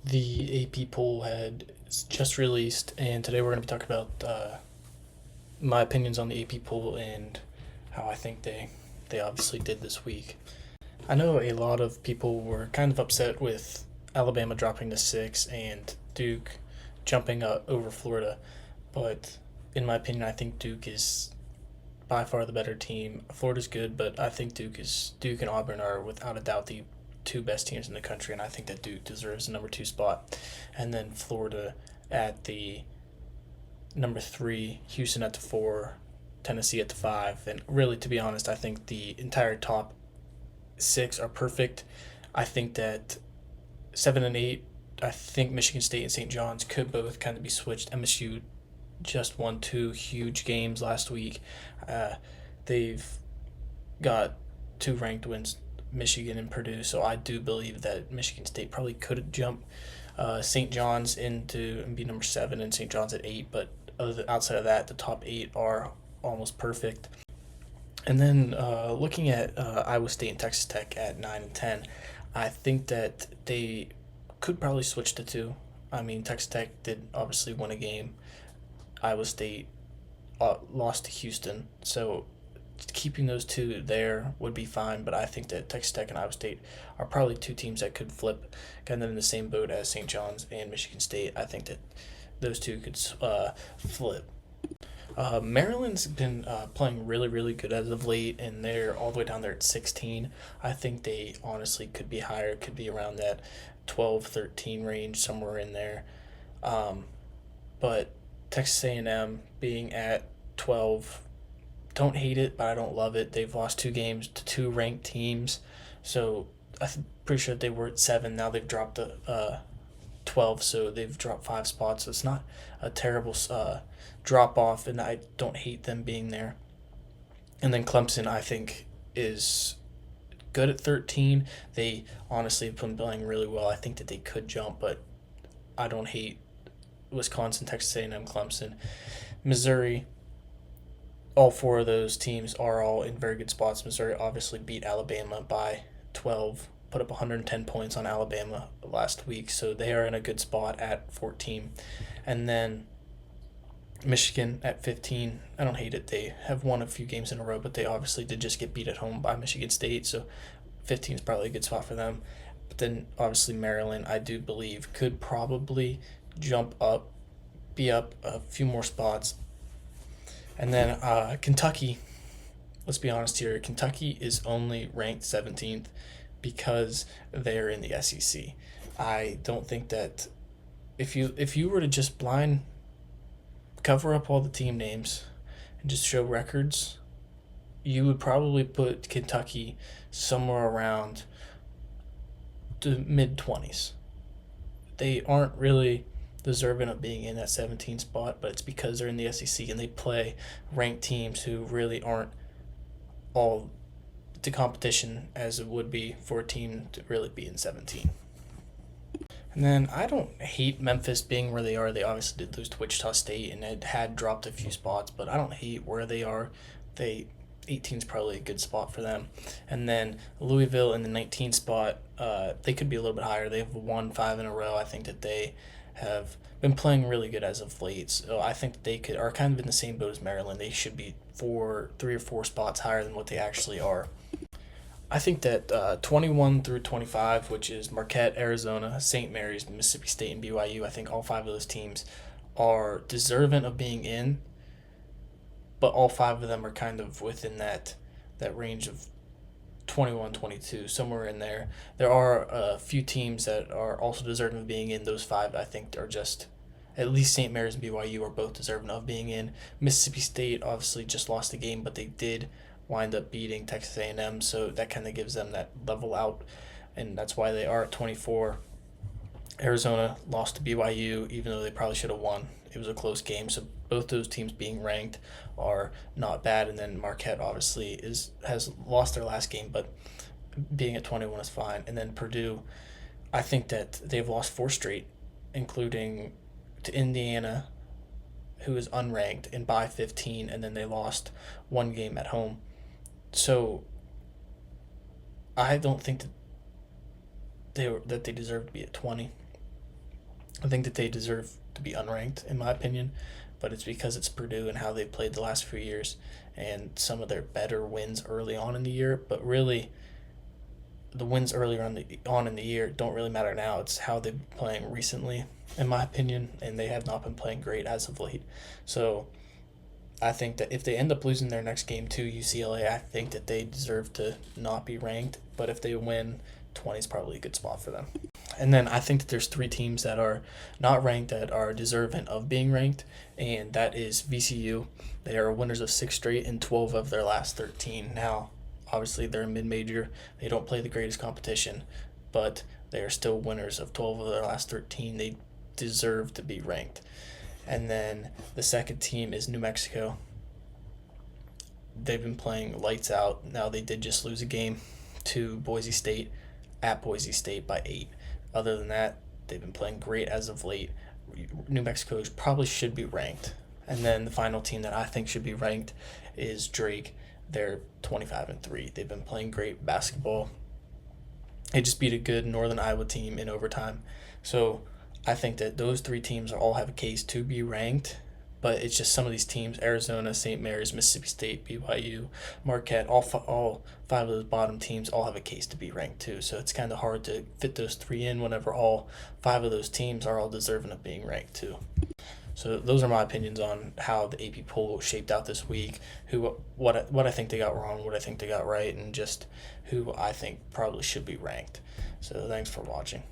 The AP poll had just released, and today we're going to be talking about my opinions on the AP poll and how I think they obviously did this week. I know a lot of people were kind of upset with Alabama dropping to 6 and Duke jumping up over Florida, but in my opinion, I think Duke is by far the better team. Florida's good, but I think Duke and Auburn are without a doubt the two best teams in the country, and I think that Duke deserves the number 2 spot, and then Florida at the number 3, Houston at the 4, Tennessee at the 5, and really, to be honest, I think the entire top 6 are perfect. I think that 7 and 8. I think Michigan State and St. John's could both kind of be switched. MSU just won two huge games last week. Uh, they've got two ranked wins, Michigan and Purdue. So I do believe that Michigan State probably could jump St. John's into and be number 7 and St. John's at 8. But outside of that, the top 8 are almost perfect. And then looking at Iowa State and Texas Tech at 9 and 10, I think that they could probably switch to 2. I mean, Texas Tech did obviously win a game. Iowa State lost to Houston, so keeping those two there would be fine. But I think that Texas Tech and Iowa State are probably two teams that could flip, kind of in the same boat as St. John's and Michigan State. I think that those two could flip. Maryland's been playing really, really good as of late, and they're all the way down there at 16. I think they honestly could be higher, could be around that 12, 13 range, somewhere in there. Um, but Texas A&M being at 12, don't hate it, but I don't love it. They've lost 2 games to 2 ranked teams, so I'm pretty sure they were at 7. Now they've dropped to 12, so they've dropped 5 spots. So it's not a terrible drop off, and I don't hate them being there. And then Clemson, I think, is good at 13. They honestly have been playing really well. I think that they could jump, but I don't hate Wisconsin, Texas A&M, Clemson, Missouri. All 4 of those teams are all in very good spots. Missouri obviously beat Alabama by 12, put up 110 points on Alabama last week, so they are in a good spot at 14. And then Michigan at 15. I don't hate it. They have won a few games in a row, but they obviously did just get beat at home by Michigan State, so 15 is probably a good spot for them. But then obviously Maryland, I do believe, could probably jump up, be up a few more spots. And then Kentucky, let's be honest here, Kentucky is only ranked 17th because they're in the SEC. I don't think that if you were to just blind cover up all the team names and just show records, you would probably put Kentucky somewhere around the mid 20s. They aren't really deserving of being in that 17 spot, but it's because they're in the SEC and they play ranked teams who really aren't all the competition as it would be for a team to really be in 17. And then I don't hate Memphis being where they are. They obviously did lose to Wichita State and it had dropped a few spots, but I don't hate where they are. They 18 is probably a good spot for them. And then Louisville in the 19 spot, they could be a little bit higher. They've won 5 in a row. I think that they have been playing really good as of late. So I think that they could are kind of in the same boat as Maryland. They should be 3 or 4 spots higher than what they actually are. I think that 21 through 25, which is Marquette, Arizona, St. Mary's, Mississippi State, and BYU, I think all 5 of those teams are deserving of being in, but all 5 of them are kind of within that range of 21, 22, somewhere in there. There are a few teams that are also deserving of being in. Those 5, I think, are just at least St. Mary's and BYU are both deserving of being in. Mississippi State obviously just lost the game, but they did wind up beating Texas A&M, so that kind of gives them that level out, and that's why they are at 24. Arizona lost to BYU, even though they probably should have won. It was a close game, so both those teams being ranked are not bad. And then Marquette obviously has lost their last game, but being at 21 is fine. And then Purdue, I think that they've lost 4 straight, including to Indiana, who is unranked and by 15, and then they lost 1 game at home. So I don't think that they deserve to be at 20. I think that they deserve to be unranked, in my opinion, but it's because it's Purdue and how they've played the last few years and some of their better wins early on in the year. But really, the wins earlier on in the year don't really matter now. It's how they've been playing recently, in my opinion, and they have not been playing great as of late. So I think that if they end up losing their next game to UCLA, I think that they deserve to not be ranked. But if they win, 20 is probably a good spot for them. And then I think that there's three teams that are not ranked that are deserving of being ranked, and that is VCU. They are winners of 6 straight and 12 of their last 13. Now, obviously, they're a mid-major. They don't play the greatest competition, but they are still winners of 12 of their last 13. They deserve to be ranked. And then the second team is New Mexico. They've been playing lights out. Now, they did just lose a game to Boise State at Boise State by 8. Other than that, they've been playing great as of late. New Mexico probably should be ranked. And then the final team that I think should be ranked is Drake. They're 25-3. They've been playing great basketball. They just beat a good Northern Iowa team in overtime. So I think that those three teams all have a case to be ranked, but it's just some of these teams, Arizona, St. Mary's, Mississippi State, BYU, Marquette, all five of those bottom teams all have a case to be ranked too. So it's kind of hard to fit those three in whenever all 5 of those teams are all deserving of being ranked too. So those are my opinions on how the AP poll shaped out this week, what I think they got wrong, what I think they got right, and just who I think probably should be ranked. So thanks for watching.